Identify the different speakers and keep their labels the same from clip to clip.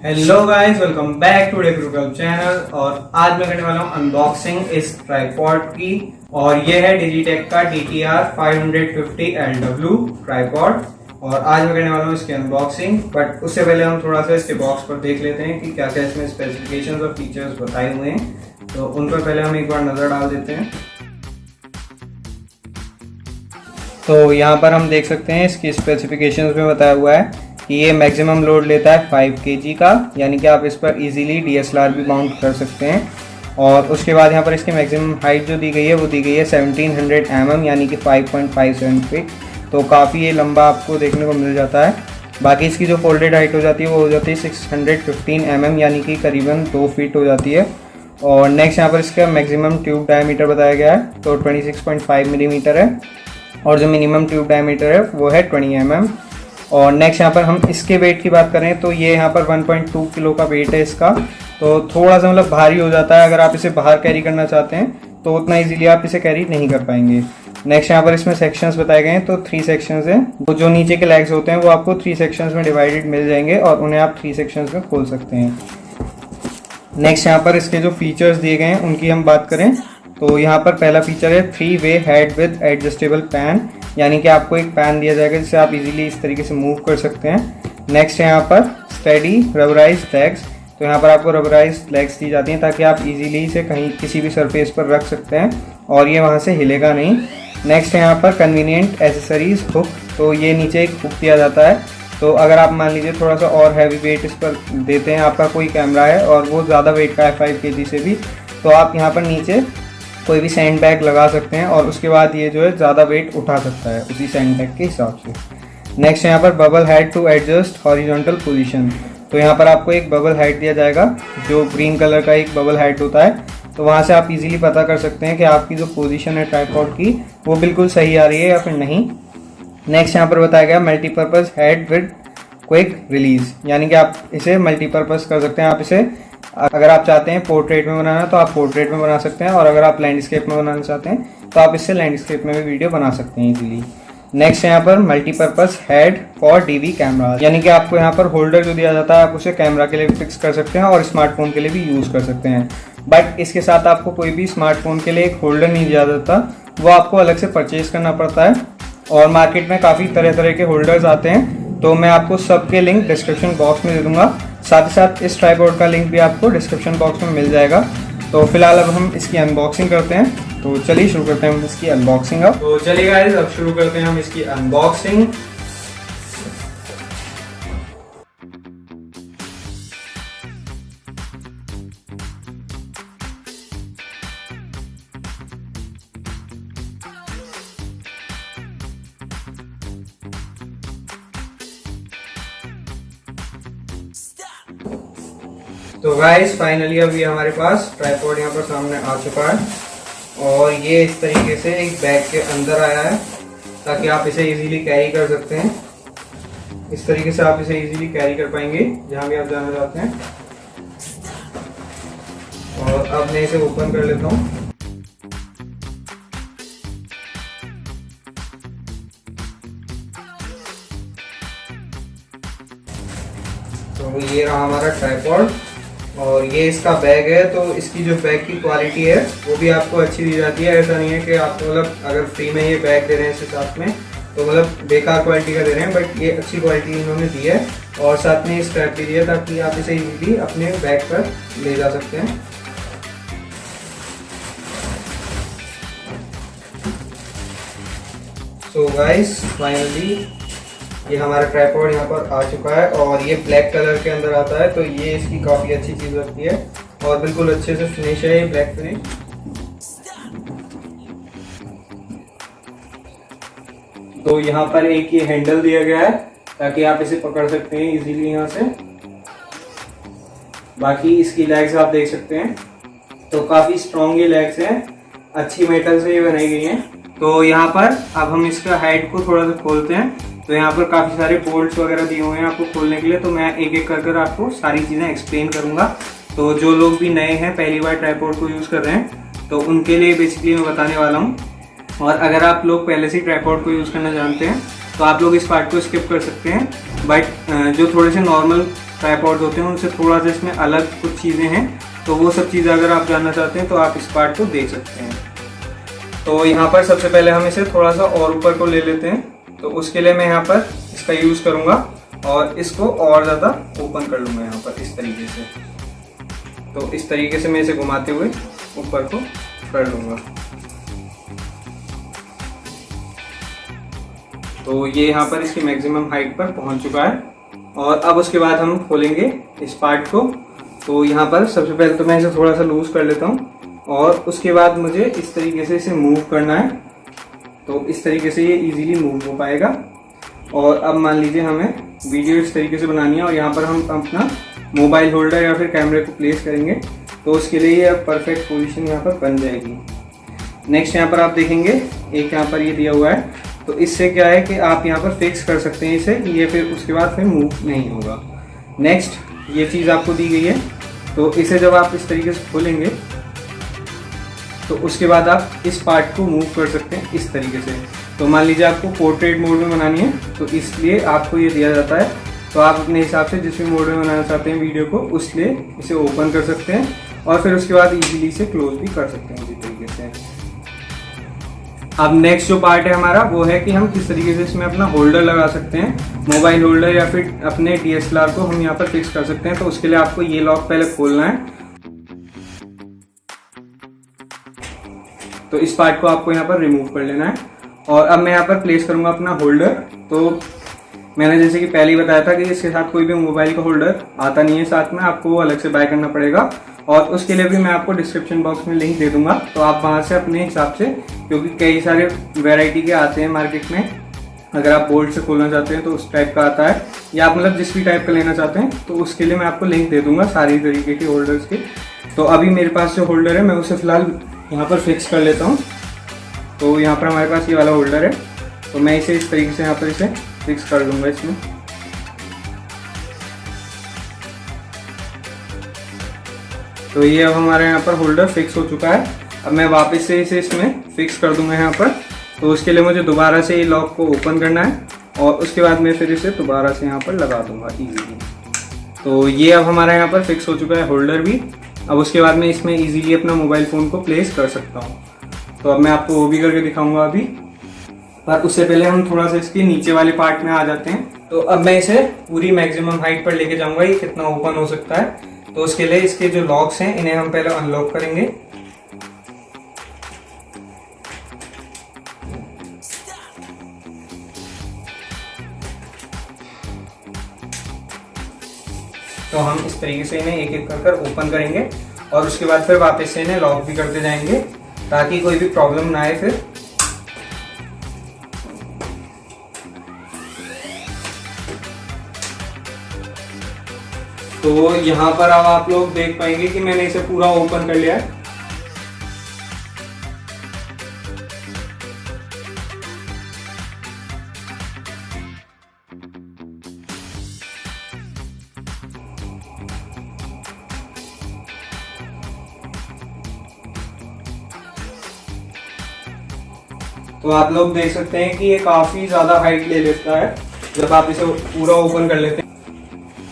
Speaker 1: Hello guys, welcome back to technical channel. और आज मैं करने वाला हूँ अनबॉक्सिंग इस ट्राइपॉड की। और ये है डिजिटेक का DTR 550LW ट्राइपॉड। और आज मैं करने वाला हूँ इसकी अनबॉक्सिंग। बट उससे पहले हम थोड़ा सा इसके बॉक्स पर देख लेते हैं कि क्या क्या इसमें स्पेसिफिकेशंस और फीचर्स बताए हुए हैं। तो उन पर पहले हम एक बार नजर डाल देते हैं। तो यहाँ पर हम देख सकते हैं इसकी स्पेसिफिकेशंस में बताया हुआ है कि ये मैक्सिमम लोड लेता है 5 kg का, यानी कि आप इस पर इजीली DSLR भी माउंट कर सकते हैं। और उसके बाद यहाँ पर इसकी मैक्सिमम हाइट जो दी गई है वो दी गई है 1700 mm, यानी कि 5.57 फीट। तो काफ़ी ये लंबा आपको देखने को मिल जाता है। बाकी इसकी जो फोल्डेड हाइट हो जाती है वो हो जाती है 615 mm, यानी कि करीबन 2 फीट हो जाती है। और नेक्स्ट यहाँ पर इसका मैक्सिमम ट्यूब डायमीटर बताया गया है, तो 26.5 मिलीमीटर है। और जो मिनिमम ट्यूब डायमीटर है वो है 20 mm। और नेक्स्ट यहाँ पर हम इसके वेट की बात करें तो ये यहाँ पर 1.2 किलो का वेट है इसका। तो थोड़ा सा मतलब भारी हो जाता है, अगर आप इसे बाहर कैरी करना चाहते हैं तो उतना इजीली आप इसे कैरी नहीं कर पाएंगे। नेक्स्ट यहाँ पर इसमें सेक्शंस बताए गए हैं, तो 3 सेक्शंस हैं। तो जो नीचे के लेग्स होते हैं वो आपको 3 सेक्शंस में डिवाइडेड मिल जाएंगे और उन्हें आप 3 सेक्शंस में खोल सकते हैं। नेक्स्ट यहाँ पर इसके जो फीचर्स दिए गए हैं उनकी हम बात करें तो यहाँ पर पहला फीचर है 3-वे हेड विद एडजस्टेबल पैन, यानी कि आपको एक पैन दिया जाएगा जिसे आप इजीली इस तरीके से मूव कर सकते हैं। नेक्स्ट है यहाँ पर स्टेडी रबराइज्ड लेग्स, तो यहाँ पर आपको रबराइज्ड लेग्स दी जाती हैं ताकि आप इजीली इसे कहीं किसी भी सरफेस पर रख सकते हैं और ये वहाँ से हिलेगा नहीं। नेक्स्ट है यहाँ पर कन्वीनियंट एसेसरीज हुक, तो ये नीचे एक हुक दिया जाता है। तो अगर आप मान लीजिए थोड़ा सा और हैवी वेट इस पर देते हैं, आपका कोई कैमरा है और वो ज़्यादा वेट का है 5 kg से भी, तो आप यहाँ पर नीचे कोई भी सैंड बैग लगा सकते हैं और उसके बाद ये जो है ज़्यादा वेट उठा सकता है उसी सैंड बैग के हिसाब से। नेक्स्ट यहाँ पर bubble head to adjust horizontal position, तो यहाँ पर आपको एक बबल हेड दिया जाएगा जो ग्रीन कलर का एक बबल हेड होता है। तो वहाँ से आप इजीली पता कर सकते हैं कि आपकी जो पोजीशन है ट्राइपॉड की वो बिल्कुल सही आ रही है या फिर नहीं। नेक्स्ट यहाँ पर बताया गया multipurpose head with quick release, यानी कि आप इसे मल्टीपर्पज़ कर सकते हैं। आप इसे अगर आप चाहते हैं पोर्ट्रेट में बनाना तो आप पोर्ट्रेट में बना सकते हैं, और अगर आप लैंडस्केप में बनाना चाहते हैं तो आप इससे लैंडस्केप में भी वीडियो बना सकते हैं इजीली। नेक्स्ट यहाँ पर multipurpose head for DV camera, यानी कि आपको यहाँ पर होल्डर जो दिया जाता है आप उसे कैमरा के लिए फिक्स कर सकते हैं और स्मार्टफोन के लिए भी यूज़ कर सकते हैं। बट इसके साथ आपको कोई भी स्मार्टफोन के लिए एक होल्डर नहीं दिया जाता, वो आपको अलग से परचेज करना पड़ता है। और मार्केट में काफ़ी तरह तरह के होल्डर्स आते हैं, तो मैं आपको सबके लिंक डिस्क्रिप्शन बॉक्स में दे दूंगा। साथ ही साथ इस ट्राइपॉड का लिंक भी आपको डिस्क्रिप्शन बॉक्स में मिल जाएगा। तो फिलहाल अब हम इसकी अनबॉक्सिंग करते हैं, तो चलिए शुरू करते हैं हम इसकी अनबॉक्सिंग। अब तो चलिए गाइस, अब शुरू करते हैं हम इसकी अनबॉक्सिंग। तो गाइस फाइनली अभी हमारे पास ट्राइपॉड यहाँ पर सामने आ चुका है और ये इस तरीके से एक बैग के अंदर आया है ताकि आप इसे इजीली कैरी कर सकते हैं। इस तरीके से आप इसे इजीली कैरी कर पाएंगे जहाँ भी आप जाना चाहते हैं। और अब मैं इसे ओपन कर लेता हूँ। तो ये रहा हमारा ट्राइपॉड और ये इसका बैग है। तो इसकी जो बैग की क्वालिटी है वो भी आपको अच्छी दी जाती है। ऐसा नहीं है कि आपको मतलब अगर फ्री में ये बैग दे रहे हैं इसके साथ में तो मतलब बेकार क्वालिटी का दे रहे हैं, बट ये अच्छी क्वालिटी इन्होंने दी है। और साथ में स्ट्रैप भी दिया है ताकि आप इसे इजीली अपने बैग पर ले जा सकते हैं। सो गाइस फाइनली ये हमारा ट्राइपॉड यहाँ पर आ चुका है और ये ब्लैक कलर के अंदर आता है, तो ये इसकी काफ़ी अच्छी चीज़ लगती है और बिल्कुल अच्छे से फिनिश है ये ब्लैक फिनिश। तो यहाँ पर एक ये हैंडल दिया गया है ताकि आप इसे पकड़ सकते हैं इजीली यहाँ से। बाकी इसकी लेग्स आप देख सकते हैं, तो काफ़ी स्ट्रॉन्ग ये लेग्स हैं, अच्छी मेटल से ये बनाई गई हैं। तो यहाँ पर अब हम इसका हेड को थोड़ा सा खोलते हैं। तो यहाँ पर काफ़ी सारे बोल्ट्स वगैरह दिए हुए हैं आपको खोलने के लिए, तो मैं एक एक कर आपको सारी चीज़ें एक्सप्लेन करूँगा। तो जो लोग भी नए हैं, पहली बार ट्राइपॉड को यूज़ कर रहे हैं, तो उनके लिए बेसिकली मैं बताने वाला हूँ। और अगर आप लोग पहले से ट्राइपॉड को यूज़ करना जानते हैं तो आप लोग इस पार्ट को स्किप कर सकते हैं। बट जो थोड़े से नॉर्मल ट्राइपॉड्स होते हैं उनसे थोड़ा सा इसमें अलग कुछ चीज़ें हैं, तो वो सब चीज़ें अगर आप जानना चाहते हैं तो आप इस पार्ट को देख सकते हैं। तो यहाँ पर सबसे पहले हम इसे थोड़ा सा और ऊपर को ले लेते हैं, तो उसके लिए मैं यहाँ पर इसका यूज़ करूँगा और इसको और ज़्यादा ओपन कर लूँगा यहाँ पर इस तरीके से। तो इस तरीके से मैं इसे घुमाते हुए ऊपर को कर लूँगा। तो ये यहाँ पर इसकी मैक्सिमम हाइट पर पहुँच चुका है और अब उसके बाद हम खोलेंगे इस पार्ट को। तो यहाँ पर सबसे पहले तो मैं इसे थोड़ा सा लूज कर लेता हूँ और उसके बाद मुझे इस तरीके से इसे मूव करना है, तो इस तरीके से ये इजीली मूव हो पाएगा। और अब मान लीजिए हमें वीडियो इस तरीके से बनानी है और यहाँ पर हम अपना मोबाइल होल्डर या फिर कैमरे को प्लेस करेंगे, तो उसके लिए ये परफेक्ट पोजीशन यहाँ पर बन जाएगी। नेक्स्ट यहाँ पर आप देखेंगे एक यहाँ पर ये दिया हुआ है, तो इससे क्या है कि आप यहाँ पर फिक्स कर सकते हैं इसे, ये फिर उसके बाद फिर मूव नहीं होगा। नेक्स्ट ये चीज़ आपको दी गई है, तो इसे जब आप इस तरीके से खोलेंगे तो उसके बाद आप इस पार्ट को मूव कर सकते हैं इस तरीके से। तो मान लीजिए आपको पोर्ट्रेट मोड में बनानी है, तो इसलिए आपको ये दिया जाता है, तो आप अपने हिसाब से जिस भी मोड में बनाना चाहते हैं वीडियो को उसलिए इसे ओपन कर सकते हैं और फिर उसके बाद इजीली इसे क्लोज भी कर सकते हैं इसी तरीके से। अब नेक्स्ट जो पार्ट है हमारा वो है कि हम किस तरीके से इसमें अपना होल्डर लगा सकते हैं, मोबाइल होल्डर या फिर अपने DSLR को हम यहाँ पर फिक्स कर सकते हैं। तो उसके लिए आपको ये लॉक पहले खोलना है, तो इस पार्ट को आपको यहाँ पर रिमूव कर लेना है और अब मैं यहाँ पर प्लेस करूँगा अपना होल्डर। तो मैंने जैसे कि पहले ही बताया था कि इसके साथ कोई भी मोबाइल का होल्डर आता नहीं है साथ में, आपको वो अलग से बाय करना पड़ेगा और उसके लिए भी मैं आपको डिस्क्रिप्शन बॉक्स में लिंक दे दूंगा, तो आप वहाँ से अपने हिसाब से, क्योंकि कई सारे वैरायटी के आते हैं मार्केट में, अगर आप बोल्ट से खोलना चाहते हैं तो उस टाइप का आता है, या आप मतलब जिस भी टाइप का लेना चाहते हैं तो उसके लिए मैं आपको लिंक दे दूंगा सारी तरीके के होल्डर्स के। तो अभी मेरे पास जो होल्डर है मैं उसे फिलहाल यहाँ पर फिक्स कर लेता हूँ। तो यहाँ पर हमारे पास ये वाला होल्डर है, तो मैं इसे इस तरीके से यहाँ पर इसे फिक्स कर दूंगा इसमें। तो ये अब हमारे यहाँ पर होल्डर फिक्स हो चुका है। अब मैं वापस से इसे इसमें फिक्स कर दूंगा यहाँ पर, तो उसके लिए मुझे दोबारा से ये लॉक को ओपन करना है और उसके बाद मैं फिर इसे दोबारा से यहाँ पर लगा दूंगा इजीली। तो ये अब हमारा यहाँ पर फिक्स हो चुका है होल्डर भी। अब उसके बाद मैं इसमें इजीली अपना मोबाइल फ़ोन को प्लेस कर सकता हूँ, तो अब मैं आपको वो भी करके दिखाऊंगा अभी, पर उससे पहले हम थोड़ा सा इसके नीचे वाले पार्ट में आ जाते हैं। तो अब मैं इसे पूरी मैक्सिमम हाइट पर लेके जाऊंगा, ये कितना ओपन हो सकता है। तो उसके लिए इसके जो लॉक्स हैं इन्हें हम पहले अनलॉक करेंगे। तो हम इस तरीके से इन्हें एक एक कर ओपन करेंगे और उसके बाद फिर वापस से इन्हें लॉक भी करते जाएंगे ताकि कोई भी प्रॉब्लम ना आए फिर। तो यहाँ पर अब आप लोग देख पाएंगे कि मैंने इसे पूरा ओपन कर लिया है। तो आप लोग देख सकते हैं कि ये काफी ज्यादा हाइट ले लेता है जब आप इसे पूरा ओपन कर लेते हैं।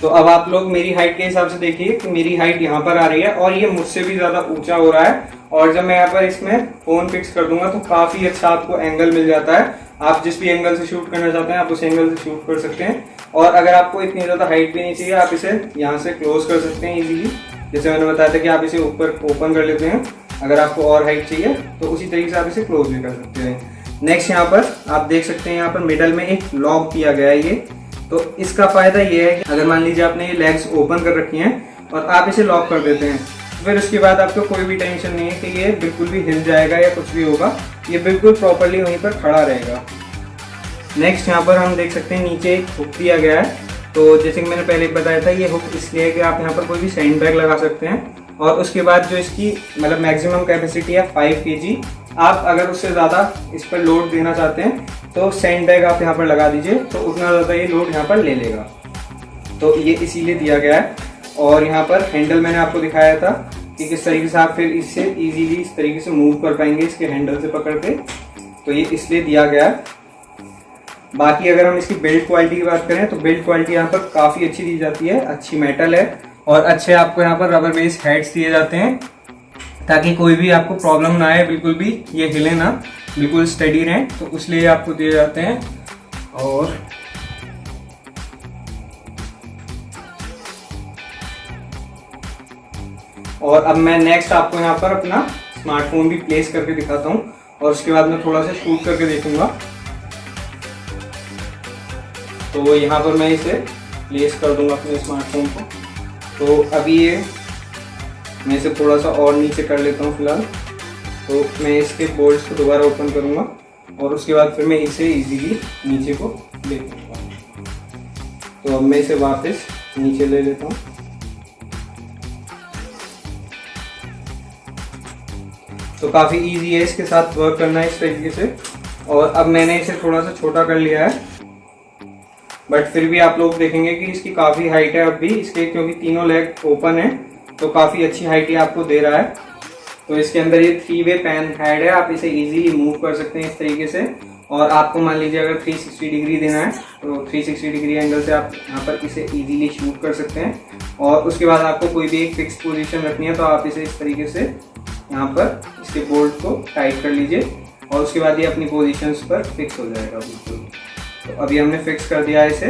Speaker 1: तो अब आप लोग मेरी हाइट के हिसाब से देखिए कि मेरी हाइट यहाँ पर आ रही है और ये मुझसे भी ज्यादा ऊंचा हो रहा है, और जब मैं यहाँ पर इसमें फोन फिक्स कर दूंगा तो काफी अच्छा आपको एंगल मिल जाता है। आप जिस भी एंगल से शूट करना चाहते हैं आप उस एंगल से शूट कर सकते हैं। और अगर आपको इतनी ज्यादा हाइट भी नहीं चाहिए, आप इसे यहाँ से क्लोज कर सकते हैं इजीली। जैसे मैंने बताया था कि आप इसे ऊपर ओपन कर लेते हैं, अगर आपको और हाइट चाहिए तो उसी तरीके से आप इसे क्लोज भी कर सकते हैं। नेक्स्ट यहाँ पर आप देख सकते हैं, यहाँ पर मिडल में एक लॉक किया गया है ये। तो इसका फायदा ये है कि अगर मान लीजिए आपने ये लेग्स ओपन कर रखी हैं और आप इसे लॉक कर देते हैं, फिर उसके बाद आपको कोई भी टेंशन नहीं है कि ये बिल्कुल भी हिल जाएगा या कुछ भी होगा, ये बिल्कुल प्रॉपरली वहीं पर खड़ा रहेगा। नेक्स्ट यहाँ पर हम देख सकते हैं नीचे एक हुक दिया गया है। तो जैसे कि मैंने पहले बताया था, ये हुक इसलिए है कि आप यहाँ पर कोई भी सैंड बैग लगा सकते हैं और उसके बाद जो इसकी मतलब मैक्सिमम कैपेसिटी है 5 kg, आप अगर उससे ज़्यादा इस पर लोड देना चाहते हैं तो सैंड बैग आप यहाँ पर लगा दीजिए, तो उतना ज़्यादा ये लोड यहाँ पर ले लेगा। तो ये इसीलिए दिया गया है। और यहाँ पर हैंडल मैंने आपको दिखाया था कि किस तरीके से आप फिर इससे इजीली इस तरीके से मूव कर पाएंगे इसके हैंडल से पकड़ के, तो ये इसलिए दिया गया है। बाकी अगर हम इसकी बिल्ड क्वालिटी की बात करें तो बिल्ड क्वालिटी यहाँ पर काफ़ी अच्छी दी जाती है, अच्छी मेटल है और अच्छे आपको यहाँ पर रबर बेस हेड्स दिए जाते हैं ताकि कोई भी आपको प्रॉब्लम ना आए, बिल्कुल भी ये हिले ना, बिल्कुल स्टडी रहें, तो इसलिए आपको दिए जाते हैं। और अब मैं नेक्स्ट आपको यहाँ पर अपना स्मार्टफोन भी प्लेस करके दिखाता हूँ और उसके बाद मैं थोड़ा सा शूट करके देखूंगा। तो यहाँ पर मैं इसे प्लेस कर दूंगा अपने स्मार्टफोन को। तो अभी ये मैं इसे थोड़ा सा और नीचे कर लेता हूँ फिलहाल। तो मैं इसके बोल्ट्स को दोबारा ओपन करूँगा और उसके बाद फिर मैं इसे इजीली नीचे को ले लूँगा। तो अब मैं इसे वापस नीचे ले लेता हूँ। तो काफ़ी इजी है इसके साथ वर्क करना इस तरीके से। और अब मैंने इसे थोड़ा सा छोटा कर लिया है, बट फिर भी आप लोग देखेंगे कि इसकी काफ़ी हाइट है अब भी इसके, क्योंकि तीनों लेग ओपन है तो काफ़ी अच्छी हाइट ही आपको दे रहा है। तो इसके अंदर ये 3-वे पैन हेड है, आप इसे इजीली मूव कर सकते हैं इस तरीके से। और आपको मान लीजिए अगर 360 डिग्री देना है तो 360 डिग्री एंगल से आप यहाँ पर इसे इजीली शूट कर सकते हैं। और उसके बाद आपको कोई भी एक फिक्स पोजीशन रखनी है तो आप इसे इस तरीके से यहाँ पर इसके बोल्ट को टाइट कर लीजिए और उसके बाद ये अपनी पोजीशंस पर फिक्स हो जाएगा बिल्कुल। तो अभी हमने फिक्स कर दिया है इसे।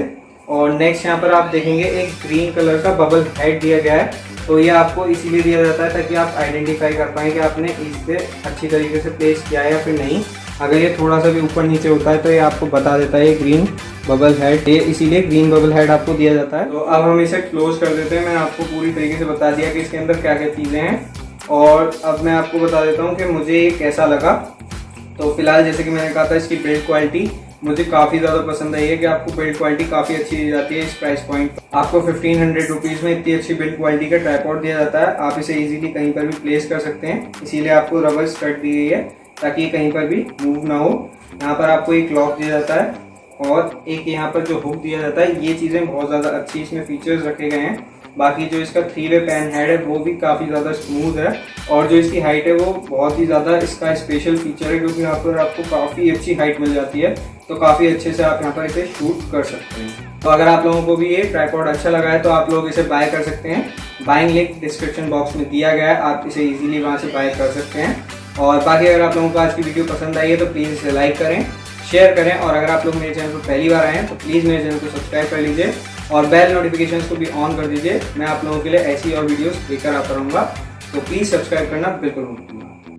Speaker 1: और नेक्स्ट यहाँ पर आप देखेंगे एक ग्रीन कलर का बबल हेड दिया गया है। तो ये आपको इसीलिए दिया जाता है ताकि आप आइडेंटिफाई कर पाएँ कि आपने इसे अच्छी तरीके से प्लेस किया है या फिर नहीं। अगर ये थोड़ा सा भी ऊपर नीचे होता है तो ये आपको बता देता है ये ग्रीन बबल हेड, ये इसीलिए ग्रीन बबल हेड आपको दिया जाता है। तो अब हम इसे क्लोज कर देते हैं। मैंने आपको पूरी तरीके से बता दिया कि इसके अंदर क्या क्या चीज़ें हैं। और अब मैं आपको बता देता हूँ कि मुझे ये कैसा लगा। तो फिलहाल जैसे कि मैंने कहा था इसकी बिल्ड क्वालिटी मुझे काफ़ी ज़्यादा पसंद आई है कि आपको बिल्ड क्वालिटी काफ़ी अच्छी दी जाती है। इस प्राइस पॉइंट आपको 1500 रुपीज़ में इतनी अच्छी बिल्ड क्वालिटी का ट्राइपॉड दिया जाता है। आप इसे इजीली कहीं पर भी प्लेस कर सकते हैं, इसीलिए आपको रबर स्टड दी गई है ताकि ये कहीं पर भी मूव ना हो। यहाँ पर आपको एक लॉक दिया जाता है और एक यहाँ पर जो हुक दिया जाता है। ये चीज़ें बहुत ज़्यादा अच्छी इसमें फीचर्स रखे गए हैं। बाकी जो इसका 3-वे पैन हेड है वो भी काफ़ी ज़्यादा स्मूथ है और जो इसकी हाइट है वो बहुत ही ज़्यादा इसका स्पेशल फीचर है, क्योंकि यहाँ पर आपको काफ़ी अच्छी हाइट मिल जाती है। तो काफ़ी अच्छे से आप यहाँ पर इसे शूट कर सकते हैं। तो अगर आप लोगों को भी ये ट्राइपॉड अच्छा लगा है तो आप लोग इसे बाय कर सकते हैं। बाइंग लिंक डिस्क्रिप्शन बॉक्स में दिया गया है, आप इसे इजीली वहाँ से बाय कर सकते हैं। और बाकी अगर आप लोगों को आज की वीडियो पसंद आई है तो प्लीज़ इसे लाइक करें, शेयर करें। और अगर आप लोग मेरे चैनल पर पहली बार आए हैं तो प्लीज़ मेरे चैनल को सब्सक्राइब कर लीजिए और बेल नोटिफिकेशंस को भी ऑन कर दीजिए। मैं आप लोगों के लिए ऐसी और वीडियोस लेकर आता रहूँगा, तो प्लीज़ सब्सक्राइब करना बिल्कुल मत भूलना।